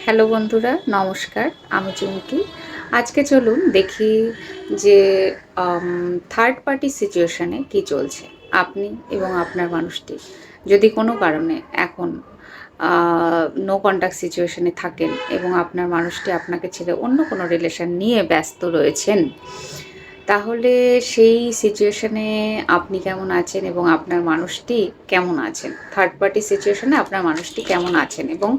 Hello বন্ধুরা, নমস্কার। আমি চুমকি। আজকে চলুন দেখি যে থার্ড পার্টি সিচুয়েশনে কি চলছে। আপনি এবং আপনার মানুষটি যদি কোনো কারণে এখন নো কন্ট্যাক্ট সিচুয়েশনে থাকেন এবং আপনার মানুষটি আপনাকে ছেড়ে অন্য কোনো রিলেশন নিয়ে ব্যস্ত রয়েছেন, তাহলে সেই সিচুয়েশনে আপনি কেমন আছেন এবং আপনার মানুষটি কেমন আছেন? থার্ড পার্টি সিচুয়েশনে আপনার মানুষটি কেমন আছেন এবং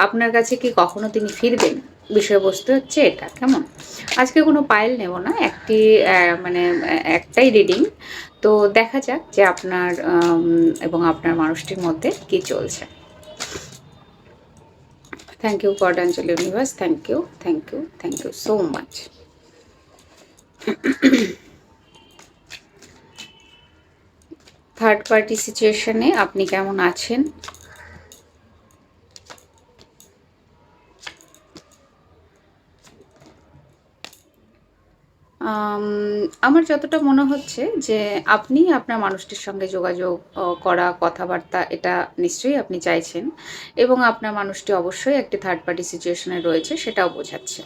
আপনার কাছে কি কখনো তিনি ফিরবেন? বিষয়বস্তু হচ্ছে এটা, কেমন? আজকে কোনো পাইল নেব না। একটাই রিডিং। তো দেখা যাক যে আপনার এবং আপনার মানুষটির মধ্যে কি চলছে। Thank you God angel universe. Thank you, thank you, thank you so much. Third party সিচুয়েশনে আপনি কেমন আছেন? আমার যতটা মনে হচ্ছে যে আপনি আপনার মানুষটির সঙ্গে যোগাযোগ করা, কথাবার্তা এটা নিশ্চয়ই আপনি চাইছেন এবং আপনার মানুষটি অবশ্যই একটি থার্ড পার্টি সিচুয়েশনে রয়েছে সেটাও বোঝাচ্ছে।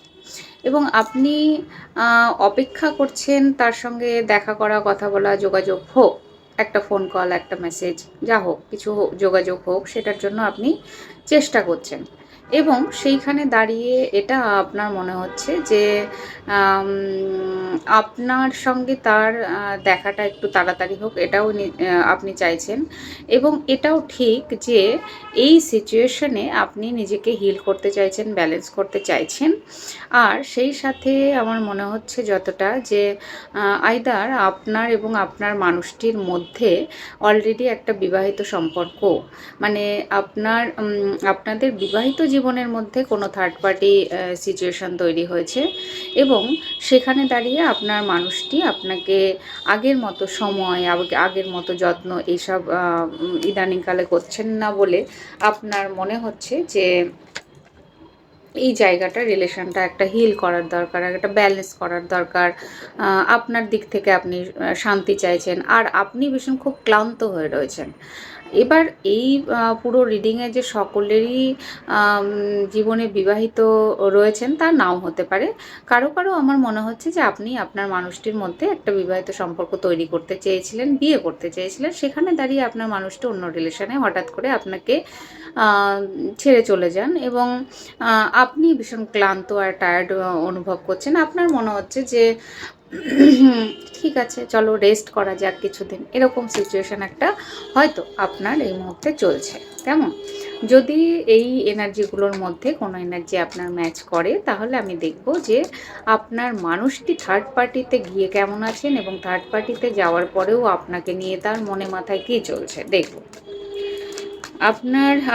এবং আপনি অপেক্ষা করছেন তার সঙ্গে দেখা করা, কথা বলা, যোগাযোগ হোক। একটা ফোন কল, একটা মেসেজ, যা হোক কিছু যোগাযোগ হোক, সেটার জন্য আপনি চেষ্টা করছেন। এবং সেইখানে দাঁড়িয়ে এটা আপনার মনে হচ্ছে যে আম আপনার সঙ্গে তার দেখাটা একটু তাড়াতাড়ি হোক, এটাও আপনি চাইছেন। এবং এটাও ঠিক যে এই সিচুয়েশনে আপনি নিজেকে হিল করতে চাইছেন, ব্যালেন্স করতে চাইছেন। আর সেই সাথে আমার মনে হচ্ছে যতটা যে আইদার আপনার এবং আপনার মানুষটির মধ্যে অলরেডি একটা বিবাহিত সম্পর্ক, মানে আপনাদের বিবাহিত জীবনের মধ্যে কোনো থার্ড পার্টি সিচুয়েশন তৈরি হয়েছে এবং সেখানে দাঁড়িয়ে আপনার মানুষটি আপনাকে আগের মতো সময়, আগের মতো যত্ন এইসব ইদানিংকালে করছেন না বলে আপনার মনে হচ্ছে যে এই জায়গাটা, রিলেশনটা একটা হিল করার দরকার, একটা ব্যালেন্স করার দরকার। আপনার দিক থেকে আপনি শান্তি চাইছেন আর আপনি ভীষণ খুব ক্লান্ত হয়ে রয়েছেন। এবার এই পুরো রিডিংয়ে যে সকলেরই জীবনে বিবাহিত রয়েছেন তা নাও হতে পারে। কারো কারো আমার মনে হচ্ছে যে আপনি আপনার মানুষটির মধ্যে একটা বিবাহিত সম্পর্ক তৈরি করতে চেয়েছিলেন, বিয়ে করতে চেয়েছিলেন। সেখানে দাঁড়িয়ে আপনার মানুষটি অন্য রিলেশনে হঠাৎ করে আপনাকে ছেড়ে চলে যান এবং আপনি ভীষণ ক্লান্ত আর টায়ার্ড অনুভব করছেন। আপনার মনে হচ্ছে যে ঠিক আছে, চলো রেস্ট করা যাক কিছুদিন, এরকম সিচুয়েশন একটা হয়তো আপনার এই মুহূর্তে চলছে। কেমন? যদি এই এনার্জিগুলোর মধ্যে কোনো এনার্জি আপনার ম্যাচ করে, তাহলে আমি দেখব যে আপনার মানুষটি থার্ড পার্টিতে গিয়ে কেমন আছেন এবং থার্ড পার্টিতে যাওয়ার পরেও আপনাকে নিয়ে তার মনে মাথায় কী চলছে দেখব।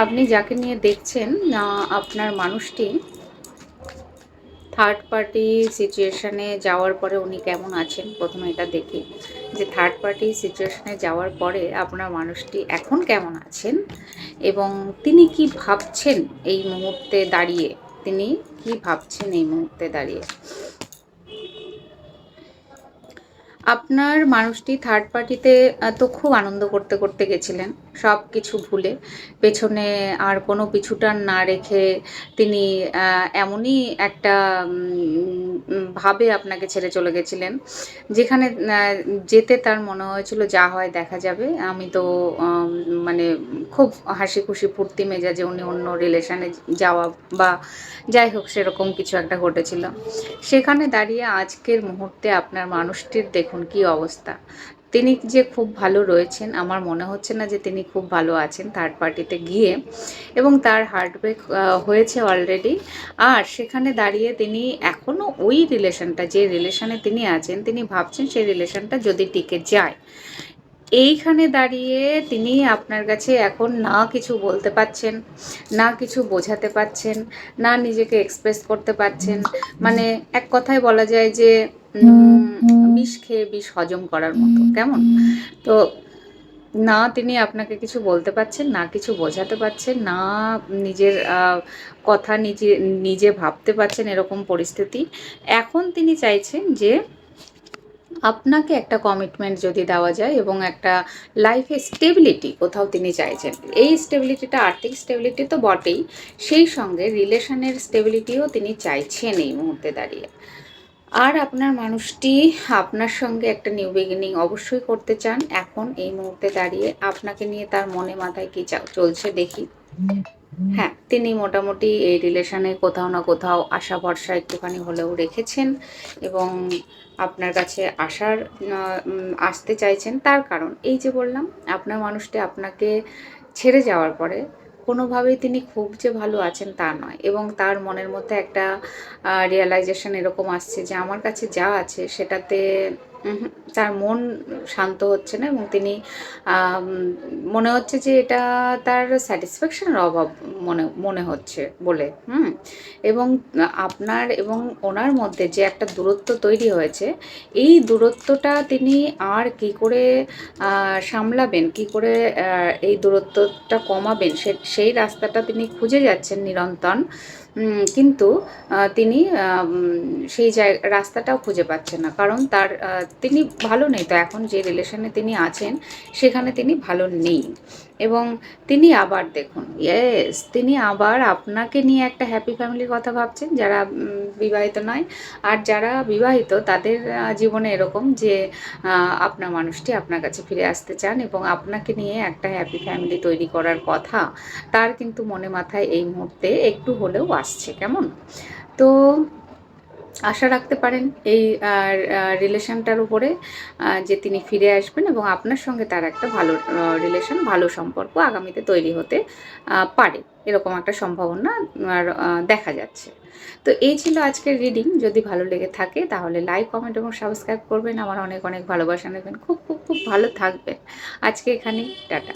আপনি যাকে নিয়ে দেখছেন, আপনার মানুষটি থার্ড পার্টি সিচুয়েশানে যাওয়ার পরে উনি কেমন আছেন প্রথমে এটা দেখি যে থার্ড পার্টি সিচুয়েশানে যাওয়ার পরে আপনার মানুষটি এখন কেমন আছেন এবং তিনি কি ভাবছেন এই মুহূর্তে দাঁড়িয়ে, তিনি কি ভাবছেন এই মুহূর্তে দাঁড়িয়ে। আপনার মানুষটি থার্ড পার্টিতে তো খুব আনন্দ করতে করতে গেছিলেন, সব কিছু ভুলে, পেছনে আর কোনো পিছুটান না রেখে তিনি এমনই একটা ভাবে আপনাকে ছেড়ে চলে গেছিলেন যেখানে যেতে তার মনে হয়েছিল যা হয় দেখা যাবে। আমি তো মানে খুব হাসি খুশি ফুর্তি মেজাজে উনি অন্য রিলেশনে যাওয়া বা যাই হোক সেরকম কিছু একটা ঘটেছিল। সেখানে দাঁড়িয়ে আজকের মুহূর্তে আপনার মানুষটির দেখুন কি অবস্থা। তিনি যে খুব ভালো রয়েছেন আমার মনে হচ্ছে না যে তিনি খুব ভালো আছেন থার্ড পার্টিতে গিয়ে, এবং তার হার্টব্রেক হয়েছে অলরেডি। আর সেখানে দাঁড়িয়ে তিনি এখনও ওই রিলেশনটা, যে রিলেশনে তিনি আছেন, তিনি ভাবছেন সেই রিলেশনটা যদি টিকে যায়। এইখানে দাঁড়িয়ে তিনি আপনার কাছে এখন না কিছু বলতে পারছেন, না কিছু বোঝাতে পারছেন, না নিজেকে এক্সপ্রেস করতে পারছেন। মানে এক কথায় বলা যায় যে বিষ খেয়ে বিষ হজম করার মতো, কেমন? তো না তিনি আপনাকে কিছু বলতে পারছেন, না কিছু বোঝাতে পারছেন, না নিজের কথা নিজে নিজে ভাবতে পারছেন, এরকম পরিস্থিতি। এখন তিনি চাইছেন যে আপনাকে একটা কমিটমেন্ট যদি দেওয়া যায় এবং একটা লাইফে স্টেবিলিটি কোথাও তিনি চাইছেন। এই স্টেবিলিটিটা আর্থিক স্টেবিলিটি তো বটেই, সেই সঙ্গে রিলেশনের স্টেবিলিটিও তিনি চাইছেন এই মুহূর্তে দাঁড়িয়ে। আর আপনার মানুষটি আপনার সঙ্গে একটা নিউ বিগিনিং অবশ্যই করতে চান। এখন এই মুহূর্তে দাঁড়িয়ে আপনাকে নিয়ে তার মনে মাথায় কী চলছে দেখি। হ্যাঁ, তিনি মোটামুটি এই রিলেশনে কোথাও না কোথাও আশা ভরসা একটুখানি হলেও রেখেছেন এবং আপনার কাছে আসতে চাইছেন। তার কারণ এই যে বললাম, আপনার মানুষটি আপনাকে ছেড়ে যাওয়ার পরে কোনোভাবেই তিনি খুব যে ভালো আছেন তা নয়, এবং তার মনের মধ্যে একটা রিয়ালাইজেশন এরকম আসছে যে আমার কাছে যা আছে সেটাতে তার মন শান্ত হচ্ছে না, এবং তিনি মনে হচ্ছে যে এটা তার স্যাটিসফ্যাকশনের অভাব মনে হচ্ছে বলে এবং আপনার এবং ওনার মধ্যে যে একটা দূরত্ব তৈরি হয়েছে, এই দূরত্বটা তিনি আর কি করে সামলাবেন, কি করে এই দূরত্বটা কমাবেন, সেই রাস্তাটা তিনি খুঁজে যাচ্ছেন নিরন্তর। কিন্তু তিনি সেই রাস্তাটাও খুঁজে পাচ্ছেন না, কারণ তিনি ভালো নেই তো, এখন যে রিলেশনে তিনি আছেন সেখানে তিনি ভালো নেই। এবং তিনি আবার দেখুন, তিনি আবার আপনাকে নিয়ে একটা হ্যাপি ফ্যামিলির কথা ভাবছেন, যারা বিবাহিত নয়। আর যারা বিবাহিত তাদের জীবনে এরকম যে আপনার মানুষটি আপনার কাছে ফিরে আসতে চান এবং আপনাকে নিয়ে একটা হ্যাপি ফ্যামিলি তৈরি করার কথা তার কিন্তু মনে মাথায় এই মুহূর্তে একটু হলেও আসছে। কেমন? তো আশা রাখতে পারেন এই রিলেশনটার উপরে যে তিনি ফিরে আসবেন এবং আপনার সঙ্গে তার একটা ভালো রিলেশন, ভালো সম্পর্ক আগামীতে তৈরি হতে পারে, এরকম একটা সম্ভাবনা দেখা যাচ্ছে। তো এই ছিল আজকের রিডিং। যদি ভালো লেগে থাকে তাহলে লাইক, কমেন্ট এবং সাবস্ক্রাইব করবেন। আমার অনেক অনেক ভালোবাসা নেবেন। খুব খুব খুব ভালো থাকবেন। আজকে এখানেই টাটা।